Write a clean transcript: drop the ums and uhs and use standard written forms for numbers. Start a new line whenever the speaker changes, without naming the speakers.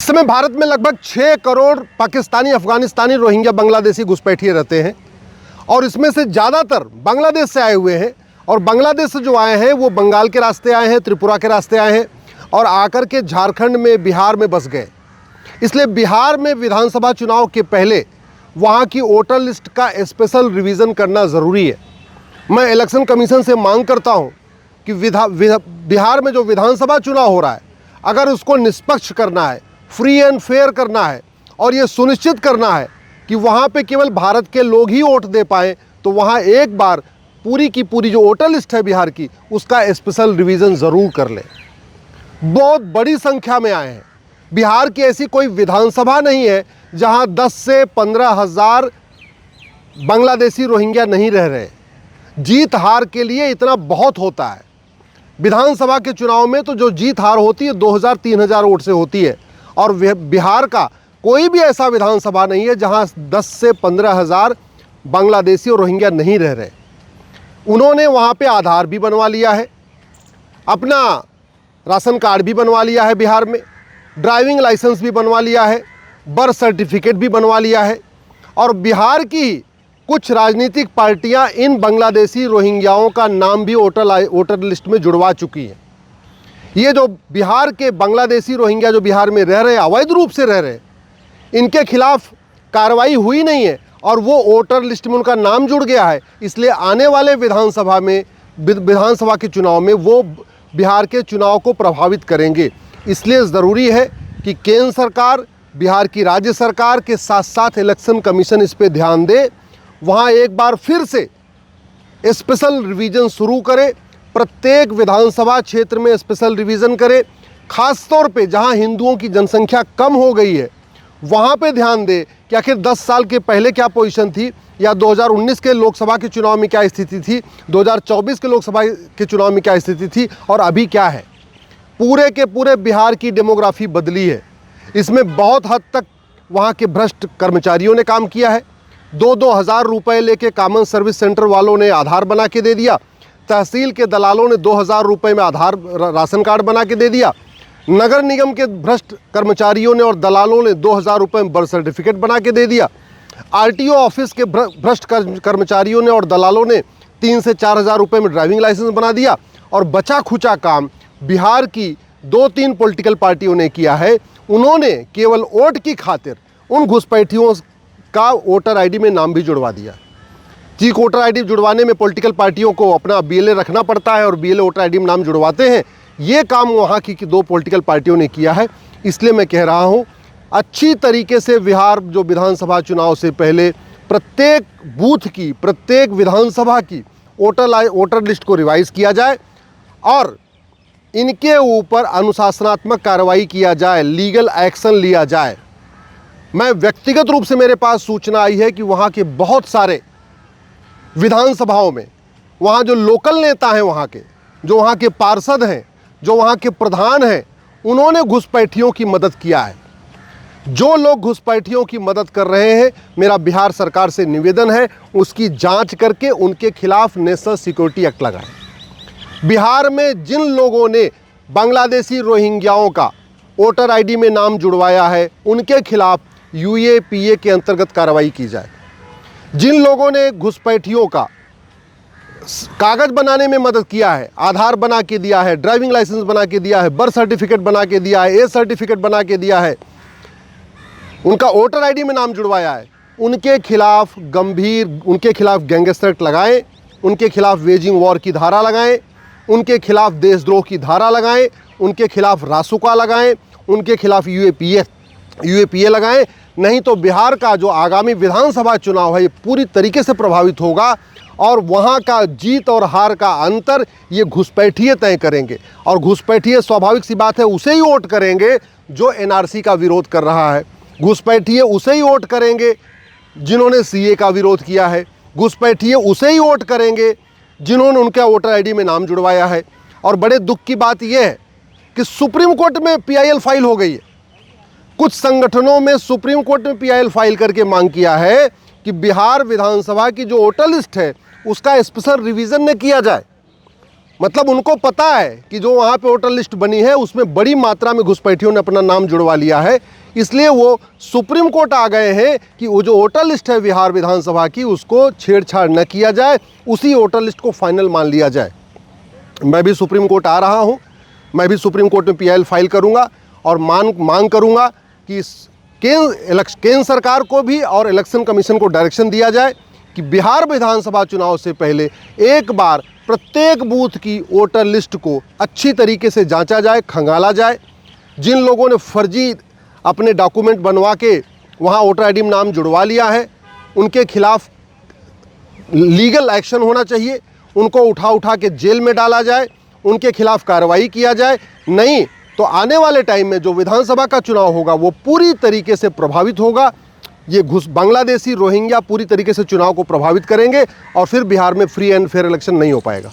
इस समय भारत में लगभग 6 करोड़ पाकिस्तानी, अफगानिस्तानी, रोहिंग्या, बांग्लादेशी घुसपैठिए रहते हैं और इसमें से ज़्यादातर बांग्लादेश से आए हुए हैं। और बांग्लादेश से जो आए हैं वो बंगाल के रास्ते आए हैं, त्रिपुरा के रास्ते आए हैं और आकर के झारखंड में, बिहार में बस गए। इसलिए बिहार में विधानसभा चुनाव के पहले वहाँ की वोटर लिस्ट का स्पेशल रिवीजन करना ज़रूरी है। मैं इलेक्शन कमीशन से मांग करता हूँ कि बिहार में जो विधानसभा चुनाव हो रहा है, अगर उसको निष्पक्ष करना है, फ्री एंड फेयर करना है और ये सुनिश्चित करना है कि वहाँ पे केवल भारत के लोग ही वोट दे पाएँ, तो वहाँ एक बार पूरी की पूरी जो वोटर लिस्ट है बिहार की, उसका स्पेशल रिवीजन ज़रूर कर लें। बहुत बड़ी संख्या में आए हैं। बिहार की ऐसी कोई विधानसभा नहीं है जहाँ 10 से 15 हज़ार बांग्लादेशी, रोहिंग्या नहीं रह रहे। जीत हार के लिए इतना बहुत होता है। विधानसभा के चुनाव में तो जो जीत हार होती है 2000-3000 वोट से होती है और बिहार का कोई भी ऐसा विधानसभा नहीं है जहां 10 से 15 हज़ार बांग्लादेशी और रोहिंग्या नहीं रह रहे। उन्होंने वहां पे आधार भी बनवा लिया है, अपना राशन कार्ड भी बनवा लिया है, बिहार में ड्राइविंग लाइसेंस भी बनवा लिया है, बर्थ सर्टिफिकेट भी बनवा लिया है। और बिहार की कुछ राजनीतिक पार्टियां इन बांग्लादेशी, रोहिंग्याओं का नाम भी वोटर लिस्ट में जुड़वा चुकी हैं। ये जो बिहार के बांग्लादेशी, रोहिंग्या जो बिहार में रह रहे हैं, अवैध रूप से रह रहे हैं, इनके खिलाफ कार्रवाई हुई नहीं है और वो वोटर लिस्ट में उनका नाम जुड़ गया है। इसलिए आने वाले विधानसभा के चुनाव में वो बिहार के चुनाव को प्रभावित करेंगे। इसलिए ज़रूरी है कि केंद्र सरकार, बिहार की राज्य सरकार के साथ साथ इलेक्शन कमीशन इस पे ध्यान दे, वहाँ एक बार फिर से स्पेशल रिवीजन शुरू करे, प्रत्येक विधानसभा क्षेत्र में स्पेशल रिवीजन करे। ख़ास तौर पे जहाँ हिंदुओं की जनसंख्या कम हो गई है वहाँ पे ध्यान दे कि आखिर 10 साल के पहले क्या पोजीशन थी, या 2019 के लोकसभा के चुनाव में क्या स्थिति थी, 2024 के लोकसभा के चुनाव में क्या स्थिति थी और अभी क्या है। पूरे के पूरे बिहार की डेमोग्राफी बदली है। इसमें बहुत हद तक वहाँ के भ्रष्ट कर्मचारियों ने काम किया है। 2-2 हज़ार रुपये लेके कॉमन सर्विस सेंटर वालों ने आधार बना के दे दिया, तहसील के दलालों ने 2000 रुपये में आधार राशन कार्ड बना के दे दिया, नगर निगम के भ्रष्ट कर्मचारियों ने और दलालों ने 2000 रुपये में बर्थ सर्टिफिकेट बना के दे दिया, आरटीओ ऑफिस के भ्रष्ट कर्मचारियों ने और दलालों ने 3 से 4 हज़ार रुपये में ड्राइविंग लाइसेंस बना दिया। और बचा खुचा काम बिहार की 2-3 पॉलिटिकल पार्टियों ने किया है। उन्होंने केवल वोट की खातिर उन घुसपैठियों का वोटर आईडी में नाम भी जुड़वा दिया। जी, वोटर आईडी जुड़वाने में पॉलिटिकल पार्टियों को अपना बीएलए रखना पड़ता है और बीएलए वोटर आईडी में नाम जुड़वाते हैं। ये काम वहाँ की 2 पॉलिटिकल पार्टियों ने किया है। इसलिए मैं कह रहा हूँ, अच्छी तरीके से बिहार जो विधानसभा चुनाव से पहले प्रत्येक बूथ की, प्रत्येक विधानसभा की वोटर लिस्ट को रिवाइज़ किया जाए और इनके ऊपर अनुशासनात्मक कार्रवाई किया जाए, लीगल एक्शन लिया जाए। मैं व्यक्तिगत रूप से, मेरे पास सूचना आई है कि वहाँ के बहुत सारे विधानसभाओं में वहाँ जो लोकल नेता हैं, वहाँ के जो वहाँ के पार्षद हैं, जो वहाँ के प्रधान हैं, उन्होंने घुसपैठियों की मदद किया है। जो लोग घुसपैठियों की मदद कर रहे हैं, मेरा बिहार सरकार से निवेदन है, उसकी जांच करके उनके खिलाफ नेशनल सिक्योरिटी एक्ट लगाएं। बिहार में जिन लोगों ने बांग्लादेशी, रोहिंग्याओं का वोटर आईडी में नाम जुड़वाया है, उनके खिलाफ यूएपीए के अंतर्गत कार्रवाई की जाए। जिन लोगों ने घुसपैठियों का कागज़ बनाने में मदद किया है, आधार बना के दिया है, ड्राइविंग लाइसेंस बना के दिया है, बर्थ सर्टिफिकेट बना के दिया है, एज सर्टिफिकेट बना के दिया है, उनका वोटर आईडी में नाम जुड़वाया है, उनके खिलाफ गैंगस्टर एक्ट लगाएं, उनके खिलाफ वेजिंग वॉर की धारा लगाएं, उनके खिलाफ देशद्रोह की धारा लगाएं, उनके खिलाफ रासुका लगाएं, उनके खिलाफ यूएपीए लगाएं। नहीं तो बिहार का जो आगामी विधानसभा चुनाव है, ये पूरी तरीके से प्रभावित होगा और वहाँ का जीत और हार का अंतर ये घुसपैठिए तय करेंगे। और घुसपैठिए, स्वाभाविक सी बात है, उसे ही वोट करेंगे जो एनआरसी का विरोध कर रहा है। घुसपैठिए उसे ही वोट करेंगे जिन्होंने सीए का विरोध किया है। घुसपैठिए उसे ही वोट करेंगे जिन्होंने उनका वोटर आईडी में नाम जुड़वाया है। और बड़े दुख की बात यह है कि सुप्रीम कोर्ट में पीआईएल फाइल हो गई है। कुछ संगठनों में सुप्रीम कोर्ट में पीआईएल फाइल करके मांग किया है कि बिहार विधानसभा की जो वोटर लिस्ट है उसका स्पेशल रिवीजन न किया जाए। मतलब उनको पता है कि जो वहाँ पे वोटर लिस्ट बनी है उसमें बड़ी मात्रा में घुसपैठियों ने अपना नाम जुड़वा लिया है, इसलिए वो सुप्रीम कोर्ट आ गए हैं कि वो जो वोटर लिस्ट है बिहार विधानसभा की उसको छेड़छाड़ न किया जाए, उसी वोटर लिस्ट को फाइनल मान लिया जाए। मैं भी सुप्रीम कोर्ट आ रहा हूँ, मैं भी सुप्रीम कोर्ट में PIL फाइल करूँगा और मांग करूँगा कि केंद्र सरकार को भी और इलेक्शन कमीशन को डायरेक्शन दिया जाए कि बिहार विधानसभा चुनाव से पहले एक बार प्रत्येक बूथ की वोटर लिस्ट को अच्छी तरीके से जांचा जाए, खंगाला जाए। जिन लोगों ने फर्जी अपने डॉक्यूमेंट बनवा के वहाँ वोटर ID में नाम जुड़वा लिया है, उनके खिलाफ लीगल एक्शन होना चाहिए, उनको उठा के जेल में डाला जाए, उनके खिलाफ कार्रवाई किया जाए। नहीं तो आने वाले टाइम में जो विधानसभा का चुनाव होगा वो पूरी तरीके से प्रभावित होगा। ये बांग्लादेशी रोहिंग्या पूरी तरीके से चुनाव को प्रभावित करेंगे और फिर बिहार में फ्री एंड फेयर इलेक्शन नहीं हो पाएगा।